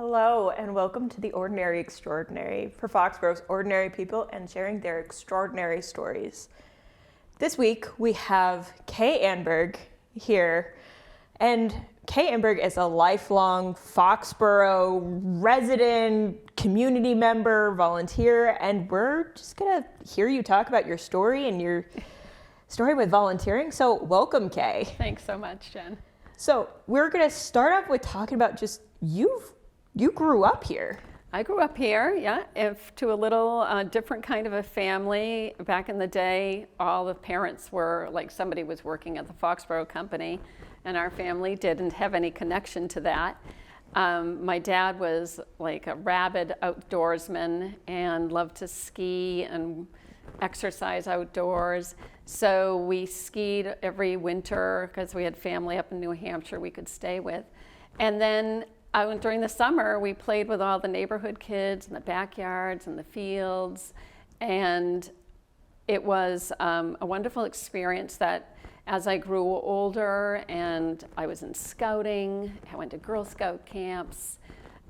Hello, and welcome to the Ordinary Extraordinary for Foxborough's ordinary people and sharing their extraordinary stories. This week, we have Kay Andberg here, and Kay Andberg is a lifelong Foxborough resident, community member, volunteer, and we're just gonna hear you talk about your story and your story with volunteering. So welcome, Kay. Thanks so much, Jen. So we're gonna start off with talking about just you grew up here. I grew up here, to a little different kind of a family. Back in the day, all the parents were like somebody was working at the Foxboro company, and our family didn't have any connection to that. My dad was like a rabid outdoorsman and loved to ski and exercise outdoors. So we skied every winter because we had family up in New Hampshire we could stay with. And then during the summer, we played with all the neighborhood kids in the backyards and the fields. And it was a wonderful experience that as I grew older and I was in scouting, I went to Girl Scout camps,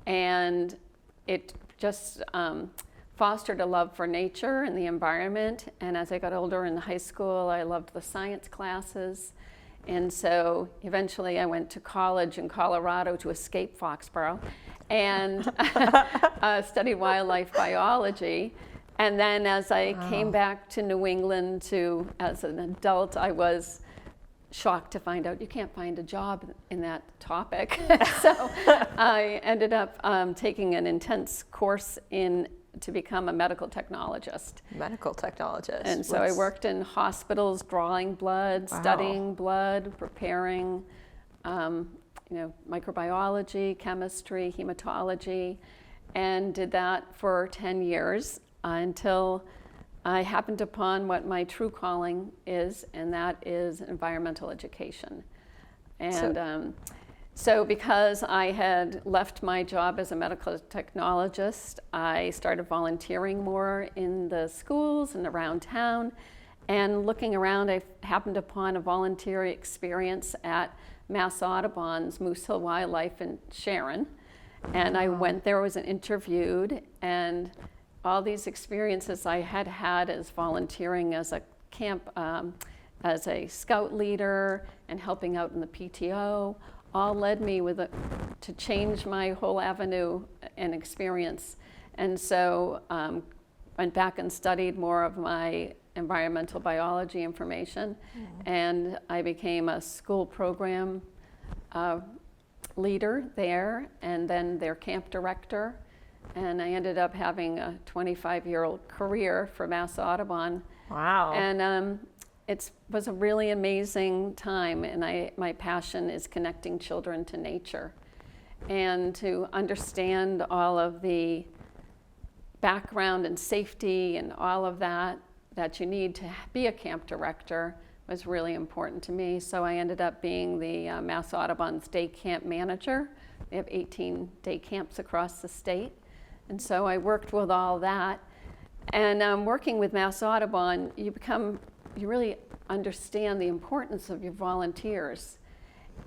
and it just fostered a love for nature and the environment. And as I got older in high school, I loved the science classes. And so eventually I went to college in Colorado to escape Foxborough and studied wildlife biology. And then as I came back to New England as an adult, I was shocked to find out you can't find a job in that topic. So I ended up taking an intense course to become a medical technologist. Medical technologist. And so I worked in hospitals, drawing blood, studying blood, preparing, microbiology, chemistry, hematology, and did that for 10 years until I happened upon what my true calling is, and that is environmental education. And so because I had left my job as a medical technologist, I started volunteering more in the schools and around town. And looking around, I happened upon a volunteer experience at Mass Audubon's Moose Hill Wildlife in Sharon. And I went there, was interviewed, and all these experiences I had had as volunteering as a camp, as a scout leader and helping out in the PTO, all led me to change my whole avenue and experience. And so went back and studied more of my environmental biology information, and I became a school program leader there, and then their camp director. And I ended up having a 25-year-old career for Mass Audubon. Wow. And it was a really amazing time, and my passion is connecting children to nature. And to understand all of the background and safety and all of that you need to be a camp director was really important to me. So I ended up being the Mass Audubon's day camp manager. They have 18 day camps across the state. And so I worked with all that. And working with Mass Audubon, you really understand the importance of your volunteers.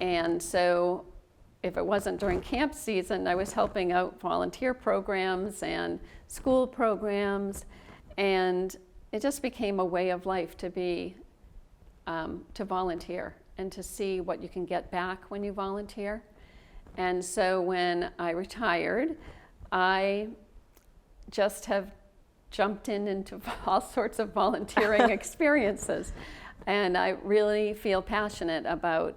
And so if it wasn't during camp season, I was helping out volunteer programs and school programs, and it just became a way of life to volunteer and to see what you can get back when you volunteer. And so when I retired, I just have jumped into all sorts of volunteering experiences. And I really feel passionate about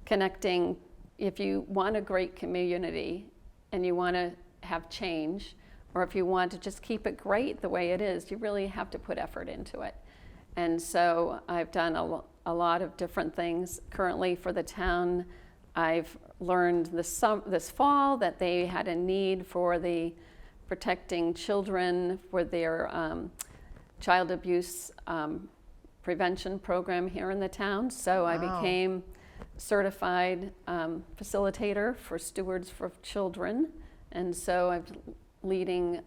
connecting. If you want a great community and you want to have change, or if you want to just keep it great the way it is, you really have to put effort into it. And so I've done a lot of different things. Currently for the town, I've learned this fall that they had a need for the protecting children for their child abuse prevention program here in the town. So I became certified facilitator for Stewards for Children. And so I'm leading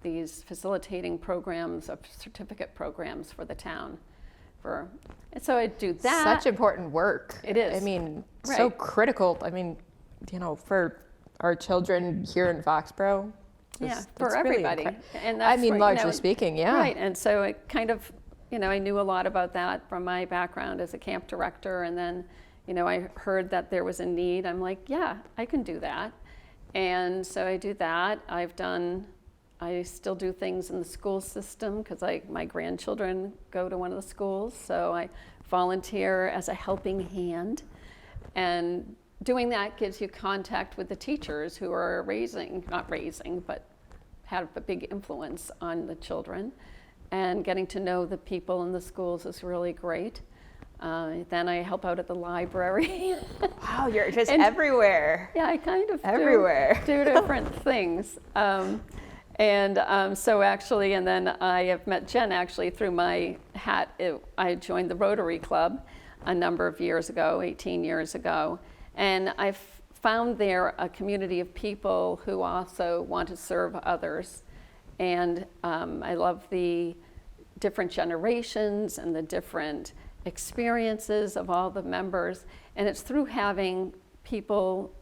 these facilitating programs of certificate programs for the town. And so I do that. Such important work. It is. I mean, Right. so critical. I mean, for our children here in Foxborough. Yeah, It's for really everybody. And I that's mean, right, largely speaking, yeah. Right, and so it kind of, I knew a lot about that from my background as a camp director, and then, I heard that there was a need. I'm like, yeah, I can do that. And so I do that. I still do things in the school system because my grandchildren go to one of the schools, so I volunteer as a helping hand. And doing that gives you contact with the teachers who are not raising, but have a big influence on the children. And getting to know the people in the schools is really great. Then I help out at the library. Wow, you're just everywhere. Yeah, I kind of everywhere. do different things. So actually, and then I have met Jen actually through my hat. I joined the Rotary Club a number of years ago, 18 years ago. And I've found there a community of people who also want to serve others. And I love the different generations and the different experiences of all the members. And it's through having people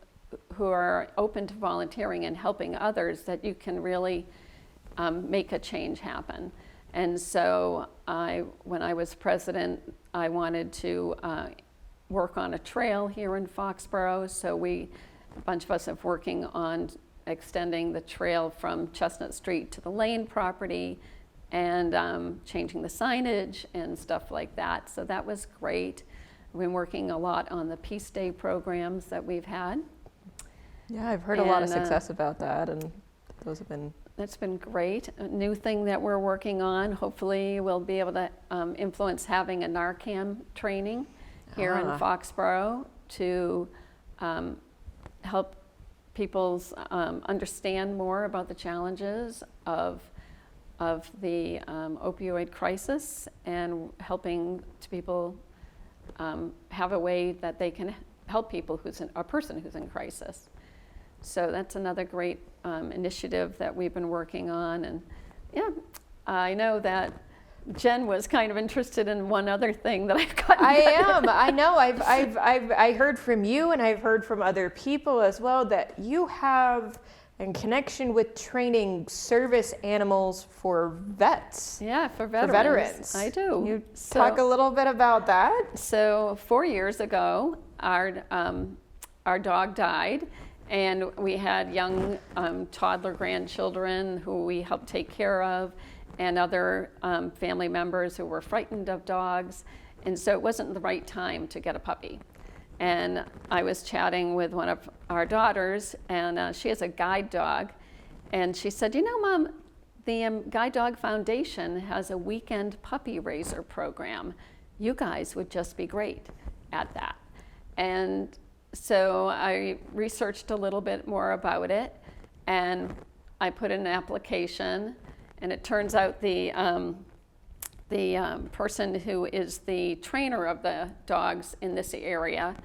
who are open to volunteering and helping others that you can really make a change happen. And so when I was president, I wanted to work on a trail here in Foxborough. So a bunch of us have working on extending the trail from Chestnut Street to the Lane property and changing the signage and stuff like that. So that was great. We've been working a lot on the Peace Day programs that we've had. Yeah, I've heard a lot of success about that, and those have been... That's been great. A new thing that we're working on, hopefully we'll be able to influence having a Narcan training here in Foxborough to help people understand more about the challenges of the opioid crisis, and helping people have a way that they can help people a person who's in crisis. So that's another great initiative that we've been working on. And yeah, I know that Jen was kind of interested in one other thing that I've gotten. I know. I heard from you, and I've heard from other people as well, that you have in connection with training service animals for vets. Yeah, for veterans. For veterans. I do. You talk a little bit about that? So 4 years ago, our dog died. And we had young toddler grandchildren who we helped take care of, and other family members who were frightened of dogs. And so it wasn't the right time to get a puppy. And I was chatting with one of our daughters, and she has a guide dog. And she said, Mom, the Guide Dog Foundation has a weekend puppy raiser program. You guys would just be great at that. And so I researched a little bit more about it, and I put in an application, and it turns out the person who is the trainer of the dogs in this area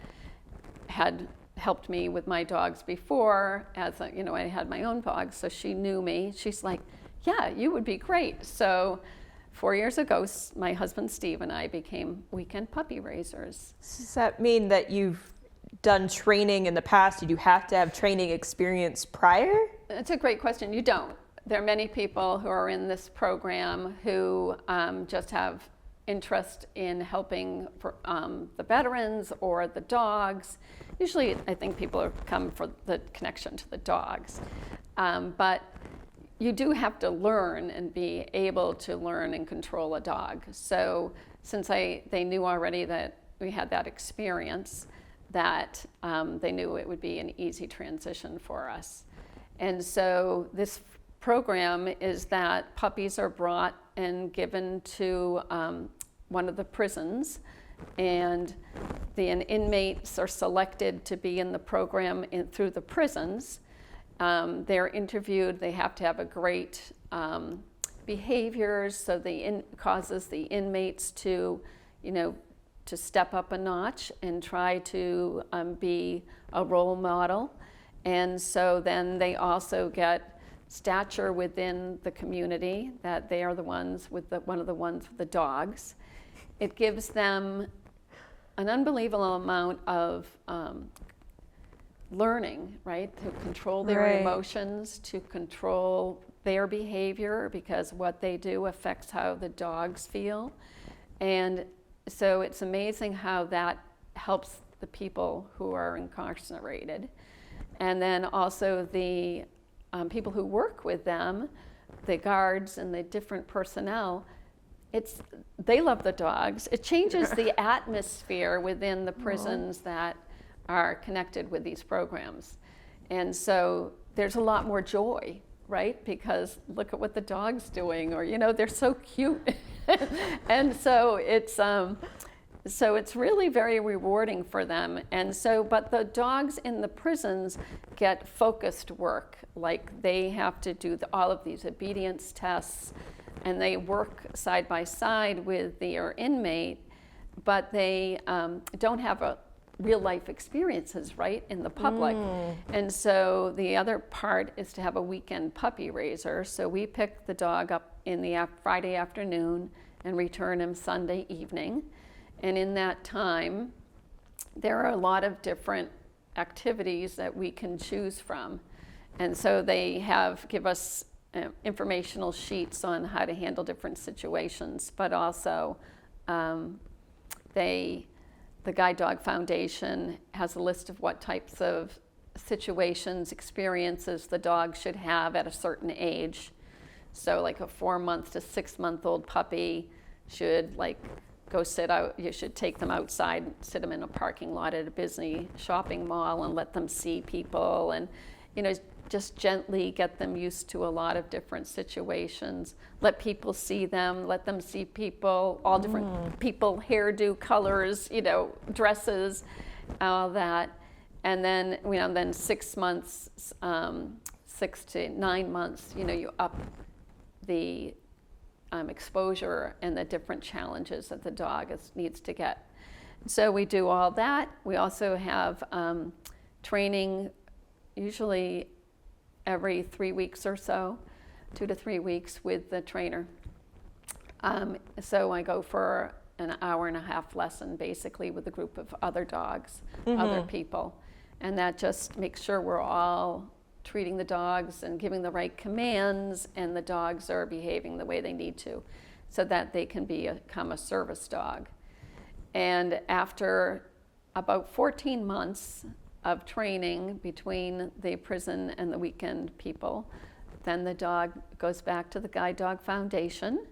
had helped me with my dogs before, I had my own dogs, so she knew me. She's like, yeah, you would be great. So 4 years ago, my husband Steve and I became weekend puppy raisers. Does that mean that you've done training in the past? Did you have to have training experience prior? That's a great question. You don't. There are many people who are in this program who just have interest in helping the veterans or the dogs. Usually, I think people have come for the connection to the dogs. But you do have to learn and be able to learn and control a dog. So since they knew already that we had that experience, that they knew it would be an easy transition for us. And so this program is that puppies are brought and given to one of the prisons, and the inmates are selected to be in the program through the prisons. They're interviewed. They have to have a great behaviors, so causes the inmates to, to step up a notch and try to be a role model. And so then they also get stature within the community, that they are the ones with one of the ones with the dogs. It gives them an unbelievable amount of learning, right? To control their Right. emotions, to control their behavior, because what they do affects how the dogs feel. And so it's amazing how that helps the people who are incarcerated. And then also the people who work with them, the guards and the different personnel, they love the dogs. It changes the atmosphere within the prisons that are connected with these programs. And so there's a lot more joy, right? Because look at what the dog's doing, or, they're so cute. And so it's really very rewarding for them. And so, but the dogs in the prisons get focused work. Like they have to do all of these obedience tests, and they work side by side with their inmate, but they don't have real life experiences, right, in the public. And so the other part is to have a weekend puppy raiser. So we pick the dog up in the Friday afternoon and return him Sunday evening. And in that time, there are a lot of different activities that we can choose from. And so they give us informational sheets on how to handle different situations, but also the Guide Dog Foundation has a list of what types of situations, experiences the dog should have at a certain age. So like a 4-month to 6-month-old puppy should go sit out. You should take them outside, sit them in a parking lot at a busy shopping mall and let them see people, and just gently get them used to a lot of different situations. Let people see them, let them see people, all different people, hairdo, colors, dresses, all that. And then, then 6 months, 6 to 9 months, you up the exposure and the different challenges that the dog needs to get. So we do all that. We also have training, usually every 3 weeks or so, 2 to 3 weeks with the trainer. So I go for an hour-and-a-half lesson basically with a group of other dogs, other people. And that just makes sure we're all treating the dogs and giving the right commands, and the dogs are behaving the way they need to, so that they can become a service dog. And after about 14 months of training between the prison and the weekend people, then the dog goes back to the Guide Dog Foundation,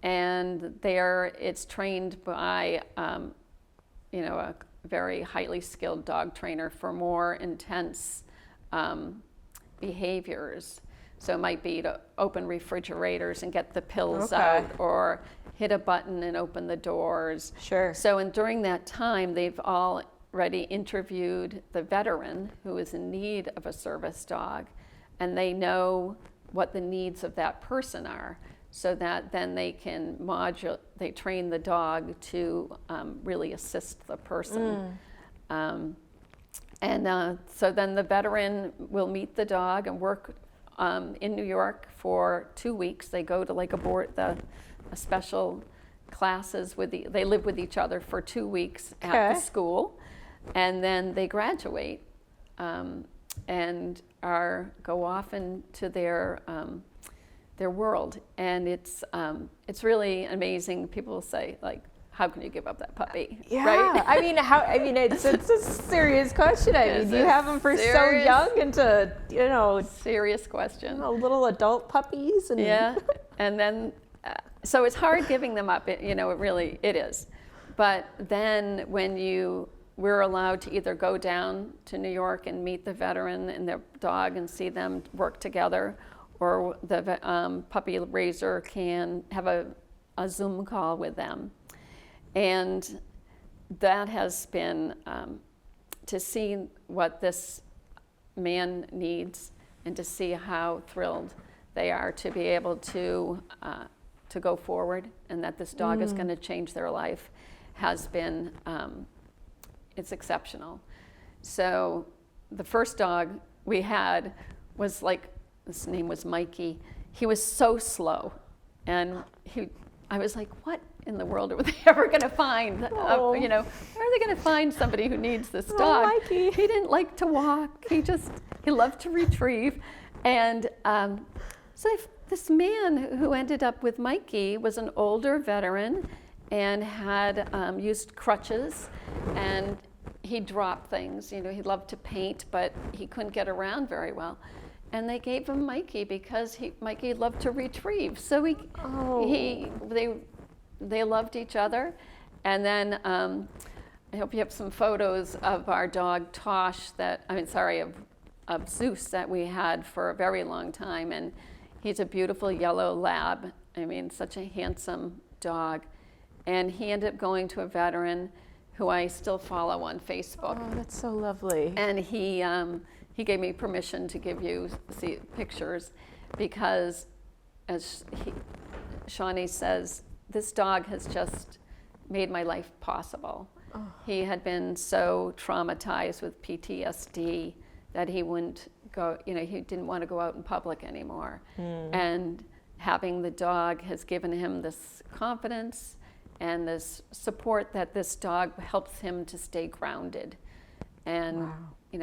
and there it's trained by a very highly skilled dog trainer for more intense behaviors. So it might be to open refrigerators and get the pills out, or hit a button and open the doors. Sure. So during that time, they've already interviewed the veteran who is in need of a service dog, and they know what the needs of that person are, so that then they can they train the dog to really assist the person. So then the veteran will meet the dog and work in New York for 2 weeks. They go to a special classes they live with each other for 2 weeks at the school, and then they graduate and go off into their world. And it's really amazing. People will say, how can you give up that puppy? Yeah, right? It's a serious question. You have them for so young into, serious question. Little adult puppies. And yeah, and then, so it's hard giving them up, it really is. But then when we're allowed to either go down to New York and meet the veteran and their dog and see them work together, or the puppy raiser can have a Zoom call with them. And that has been to see what this man needs, and to see how thrilled they are to be able to go forward, and that this dog is going to change their life, has been, it's exceptional. So the first dog we had was his name was Mikey. He was so slow, and I was like, what in the world are they ever going to find? Where are they going to find somebody who needs this dog? Mikey. He didn't like to walk. He loved to retrieve. And this man who ended up with Mikey was an older veteran and had used crutches, and he dropped things. He loved to paint, but he couldn't get around very well. And they gave him Mikey because Mikey loved to retrieve. So they loved each other. And then I hope you have some photos of our dog Tosh of Zeus that we had for a very long time. And he's a beautiful yellow lab. Such a handsome dog. And he ended up going to a veteran who I still follow on Facebook. Oh, that's so lovely. And he gave me permission to give you pictures because, as Shawnee says, this dog has just made my life possible. Oh. He had been so traumatized with PTSD that he wouldn't go, he didn't want to go out in public anymore. And having the dog has given him this confidence and this support that this dog helps him to stay grounded. And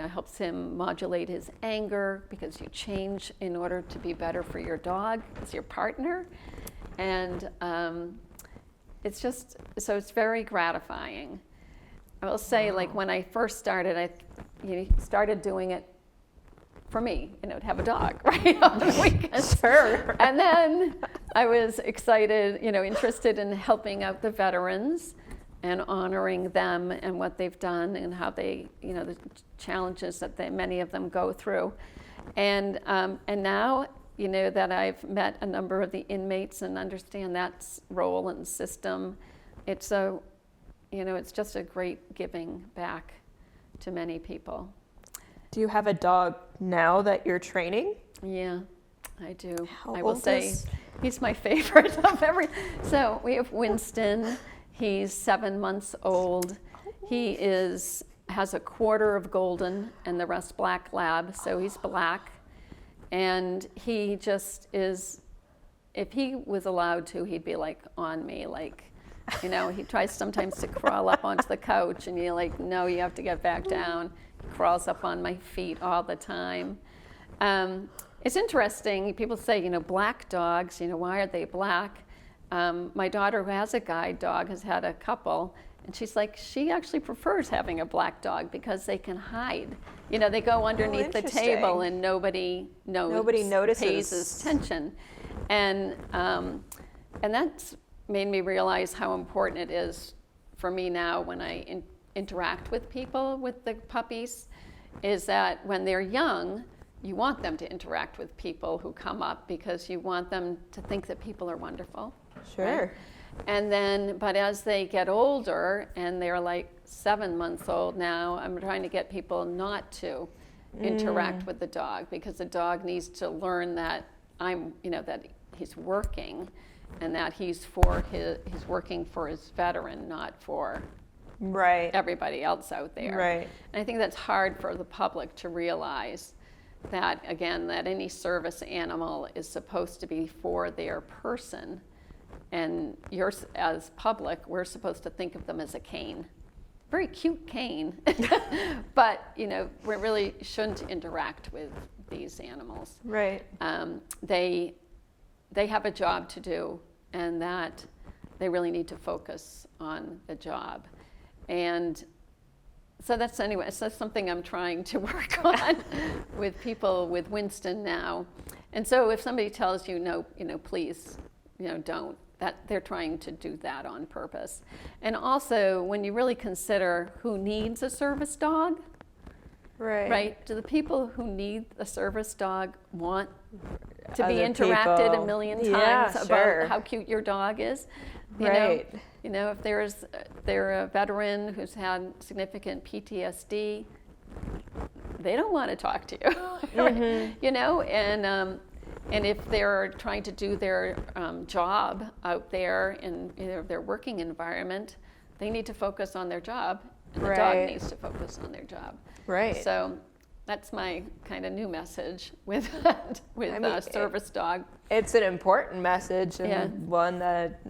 helps him modulate his anger, because you change in order to be better for your dog as your partner. And it's very gratifying. I will say, when I first started, I started doing it for me, to have a dog, right, on the weekends. Sure. And then I was excited, interested in helping out the veterans and honoring them and what they've done and how they, the challenges that many of them go through. And now, that I've met a number of the inmates and understand that role and system, it's just a great giving back to many people. Do you have a dog now that you're training? Yeah, I do. How I will old say is... he's my favorite of every. So we have Winston. He's 7 months old. He has a quarter of golden and the rest black lab, so he's black. And he just is, if he was allowed to, he'd be on me, he tries sometimes to crawl up onto the couch and you're like, no, you have to get back down. He crawls up on my feet all the time. It's interesting, people say, black dogs, why are they black? My daughter, who has a guide dog, has had a couple, and she's like, she actually prefers having a black dog because they can hide. They go underneath the table and nobody notices, pays attention. And that's made me realize how important it is for me now when I interact with people, with the puppies, is that when they're young, you want them to interact with people who come up because you want them to think that people are wonderful. Sure. Right? And then, but as they get older and they're 7 months old now, I'm trying to get people not to interact with the dog because the dog needs to learn that that he's working and that he's working for his veteran, not for everybody else out there. Right. And I think that's hard for the public to realize that, again, that any service animal is supposed to be for their person. And as public, we're supposed to think of them as a cane. Very cute cane. But, we really shouldn't interact with these animals. Right. They have a job to do, and that they really need to focus on the job. And so that's something I'm trying to work on with people with Winston now. And so if somebody tells you, no, please, don't, that they're trying to do that on purpose. And also, when you really consider who needs a service dog, right? Do the people who need a service dog want to be interacted a million times about how cute your dog is? You know, if they're a veteran who's had significant PTSD, they don't want to talk to you, right? And if they're trying to do their job out there in their working environment, they need to focus on their job, and the dog needs to focus on their job. Right. So That's my kind of new message with service dog. It's an important message, and Yeah. one that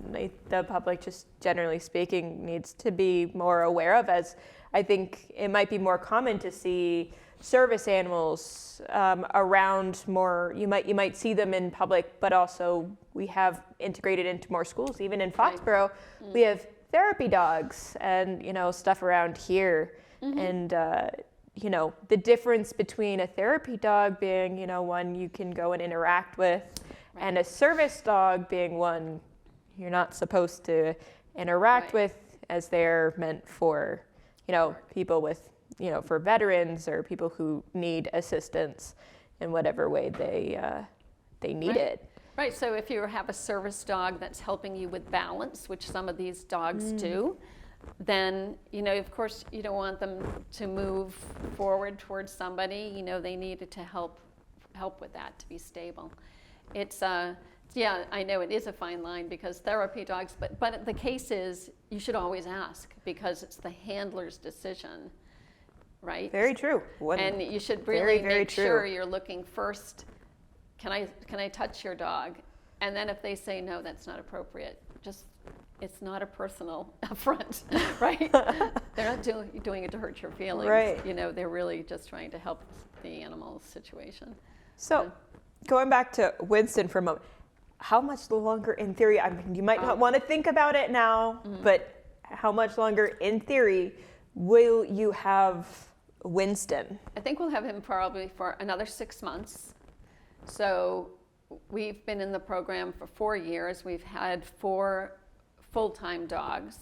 the public, just generally speaking, needs to be more aware of, as I think it might be more common to see service animals around more. You might see them in public, but also we have integrated into more schools. Even in Foxborough, we have therapy dogs and stuff around here. And the difference between a therapy dog being one you can go and interact with, and a service dog being one you're not supposed to interact with, as they're meant for people with for veterans or people who need assistance in whatever way they need it. Right, so if you have a service dog that's helping you with balance, which some of these dogs do, then, of course, you don't want them to move forward towards somebody. They needed to help with that, to be stable. It's, I know it is a fine line, because therapy dogs, but the case is you should always ask, because it's the handler's decision, right? Very true. And you should really make sure you're looking first, can I touch your dog? And then if they say no, that's not appropriate, it's not a personal affront, right? They're not doing it to hurt your feelings. Right. They're really just trying to help the animal's situation. So, going back to Winston for a moment, how much longer in theory, you might not want to think about it now, but how much longer in theory will you have Winston? I think we'll have him probably for another 6 months. So we've been in the program for 4 years. We've had 4 full-time dogs,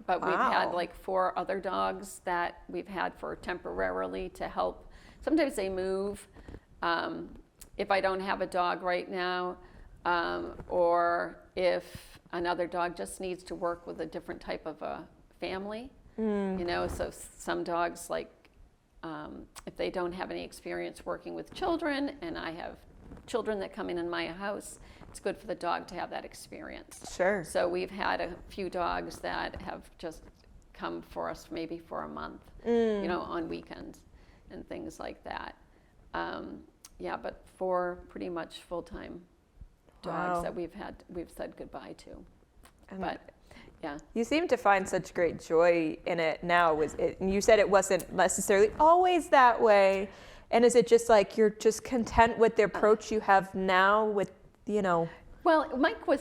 but we've had like 4 other dogs that we've had for temporarily to help. Sometimes they move. If I don't have a dog right now, or if another dog just needs to work with a different type of a family, so some dogs, like if they don't have any experience working with children, and I have children that come in my house, it's good for the dog to have that experience. Sure. So we've had a few dogs that have just come for us maybe for a month, on weekends and things like that. But 4 pretty much full-time dogs that we've said goodbye to. But yeah. You seem to find such great joy in it now. You said it wasn't necessarily always that way. And is it just like you're just content with the approach you have now with, Well,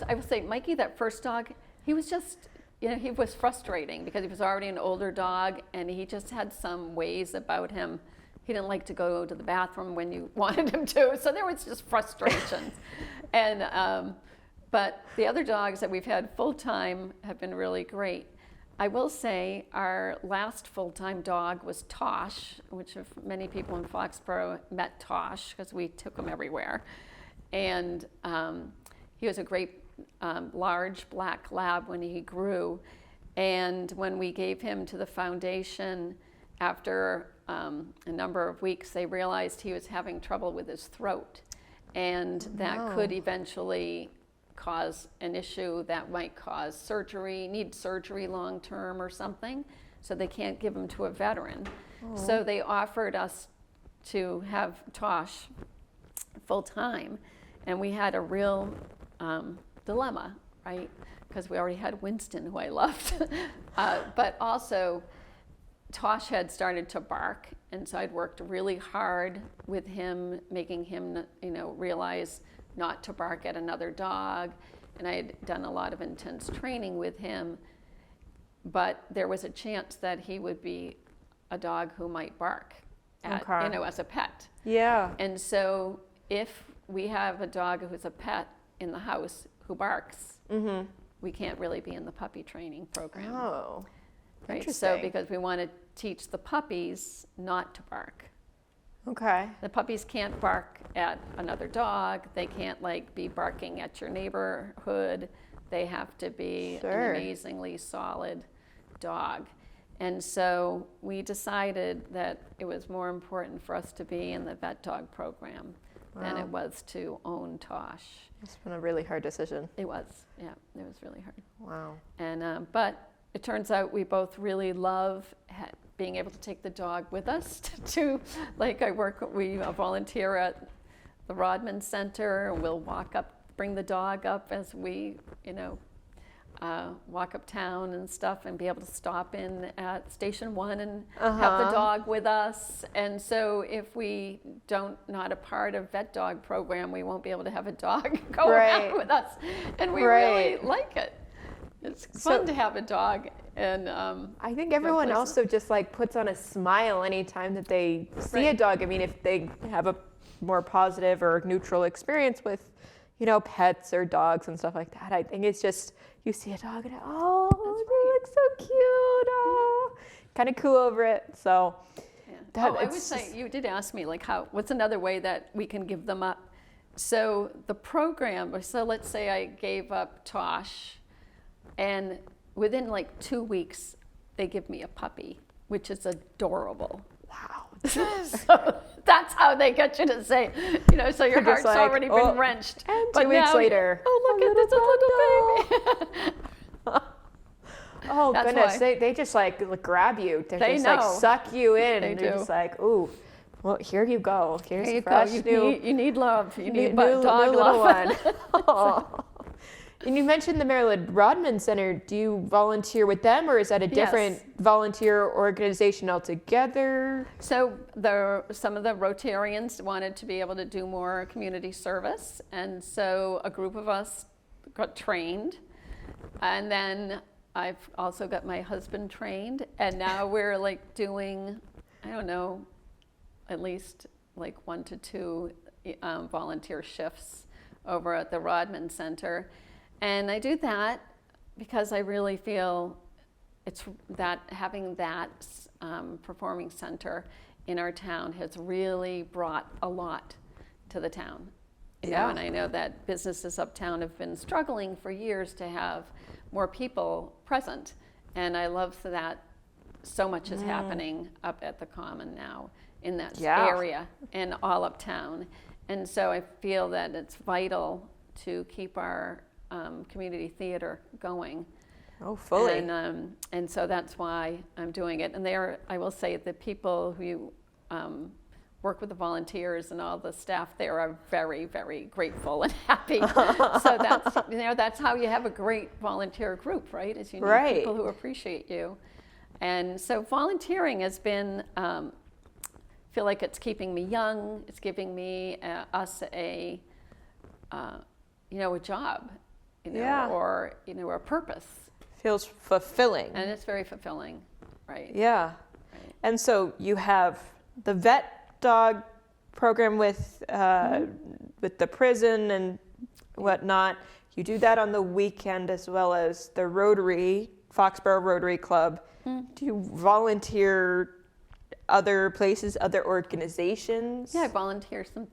I would say Mikey, that first dog, he was just, he was frustrating because he was already an older dog, and he just had some ways about him. He didn't like to go to the bathroom when you wanted him to, so there was just frustrations. And but the other dogs that we've had full-time have been really great. I will say our last full-time dog was Tosh, which if many people in Foxborough met Tosh because we took him everywhere. And he was a great large black lab when he grew. And when we gave him to the foundation, after a number of weeks, they realized he was having trouble with his throat. And that could eventually cause an issue that might cause need surgery long term or something. So they can't give him to a veteran. So they offered us to have Tosh full time. And we had a real dilemma, right? Because we already had Winston, who I loved. But also, Tosh had started to bark, and so I'd worked really hard with him, making him, realize not to bark at another dog. And I had done a lot of intense training with him. But there was a chance that he would be a dog who might bark as a pet. Yeah. And so if we have a dog who's a pet in the house who barks, we can't really be in the puppy training program. Oh, right? interesting. So because we want to teach the puppies not to bark. Okay. The puppies can't bark at another dog. They can't be barking at your neighborhood. They have to be an amazingly solid dog. And so we decided that it was more important for us to be in the vet dog program than it was to own Tosh. It's been a really hard decision. It was, yeah, it was really hard. Wow. And but it turns out we both really love being able to take the dog with us to like we volunteer at the Rodman Center, and we'll bring the dog up as we, walk uptown and stuff, and be able to stop in at Station 1 and have the dog with us. And so if we not a part of vet dog program, we won't be able to have a dog go around with us. And we really like it. It's fun to have a dog. And I think everyone also just like puts on a smile anytime that they see a dog. I mean, if they have a more positive or neutral experience with, pets or dogs and stuff like that, I think it's just, you see a dog and they look so cute. Oh, kind of cool over it. So I would say, you did ask me like what's another way that we can give them up. So the program, so let's say I gave up Tosh, and within like 2 weeks, they give me a puppy, which is adorable. Wow. So that's how they get you to say, so your heart's already been wrenched. And 2 weeks later, oh, look at this little baby. Oh, that's goodness. They just like grab you. They just like suck you in. They They're do. just like, ooh, well, here you go. Here's you fresh go. You need love. You need new dog little love. one. And you mentioned the Maryland Rodman Center. Do you volunteer with them, or is that a different volunteer organization altogether? So some of the Rotarians wanted to be able to do more community service, and so a group of us got trained, and then I've also got my husband trained, and now we're like doing, I don't know, at least like 1 to 2 volunteer shifts over at the Rodman Center. And I do that because I really feel it's that having that performing center in our town has really brought a lot to the town. And I know that businesses uptown have been struggling for years to have more people present. And I love that so much is happening up at the Common now in that area and all uptown. And so I feel that it's vital to keep our community theater going. Oh, fully. And so that's why I'm doing it. And I will say, the people who work with the volunteers and all the staff there are very, very grateful and happy. So that's how you have a great volunteer group, right? Is you need people who appreciate you. And so volunteering has been, feel like it's keeping me young. It's giving me us a job. Or a purpose. Feels fulfilling. And it's very fulfilling, right? Yeah. Right. And so you have the vet dog program with the prison and whatnot. You do that on the weekend, as well as the Foxborough Rotary Club. Do you volunteer other places, other organizations? Yeah, I volunteer some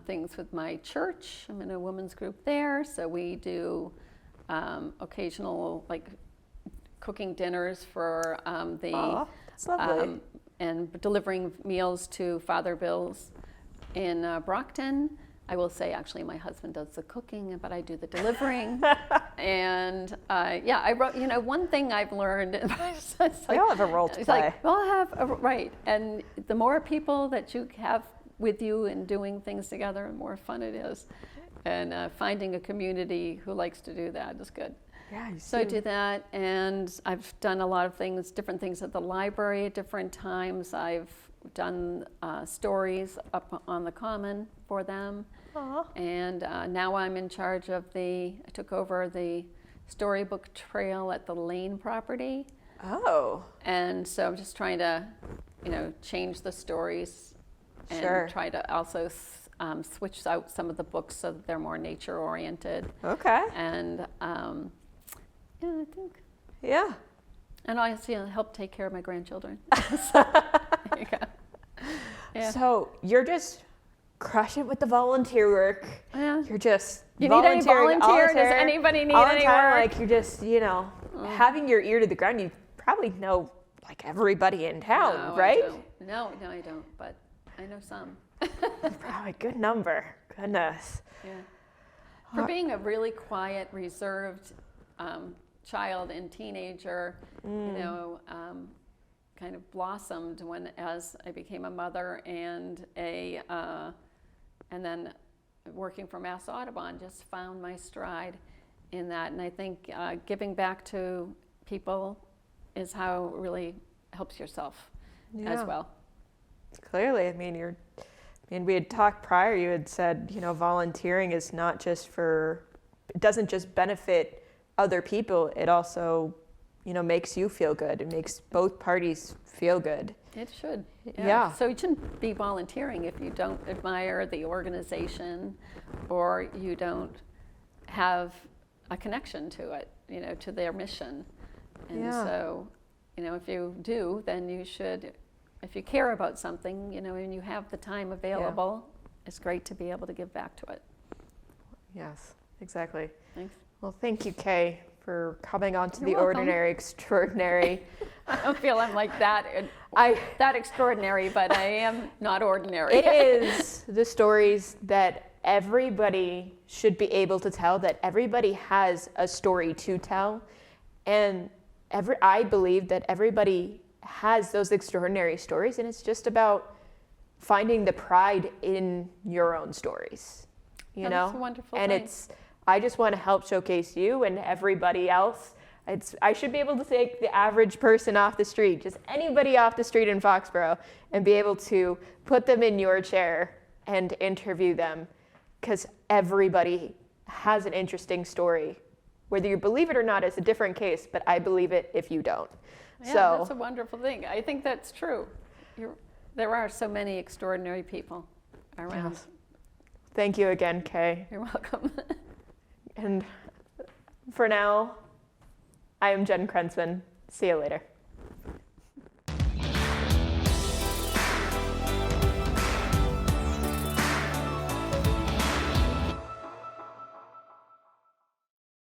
things with my church. I'm in a women's group there, so we do occasional cooking dinners for that's lovely. And delivering meals to Father Bill's in Brockton. I will say, actually, my husband does the cooking, but I do the delivering. And I wrote, one thing I've learned. We all have a role to play. We all have right. And the more people that you have with you and doing things together, the more fun it is. And finding a community who likes to do that is good. Yeah, so I do that, and I've done a lot of things, different things at the library at different times. I've done stories up on the Common for them. Aww. And now I'm in charge of I took over the storybook trail at the Lane property. Oh. And so I'm just trying to, change the stories and try to also switch out some of the books so that they're more nature oriented. Okay. And I think. Yeah. And I help take care of my grandchildren. So, there you go. Yeah. So you're just crushing it with the volunteer work. Yeah. You're just You need any volunteering volunteer? Does anybody need all any the time, work? Like you're just, having your ear to the ground. You probably know like everybody in town, right? No, I don't. But I know some. Probably a good number. Goodness. Yeah. For being a really quiet, reserved child and teenager, kind of blossomed as I became a mother and then working for Mass Audubon, just found my stride in that. And I think giving back to people is how it really helps yourself as well. Clearly, I mean, we had talked prior, you had said, volunteering is not just it doesn't just benefit other people, it also, makes you feel good. It makes both parties feel good. It should. Yeah. So you shouldn't be volunteering if you don't admire the organization or you don't have a connection to it, to their mission. And so, if you do, then you should, if you care about something, and you have the time available, it's great to be able to give back to it. Yes, exactly. Thanks. Well, thank you, Kay, for coming on to You're the welcome. Ordinary Extraordinary. I don't feel I'm like that extraordinary, but I am not ordinary. It is the stories that everybody should be able to tell, that everybody has a story to tell. And I believe that everybody has those extraordinary stories, and it's just about finding the pride in your own stories, That's a wonderful and thing. I just want to help showcase you and everybody else. I should be able to take the average person off the street, just anybody off the street in Foxborough, and be able to put them in your chair and interview them, because everybody has an interesting story. Whether you believe it or not is a different case, but I believe it if you don't. Yeah, that's a wonderful thing. I think that's true. There are so many extraordinary people around. Yes. Thank you again, Kay. You're welcome. And for now, I am Jen Krensman. See you later.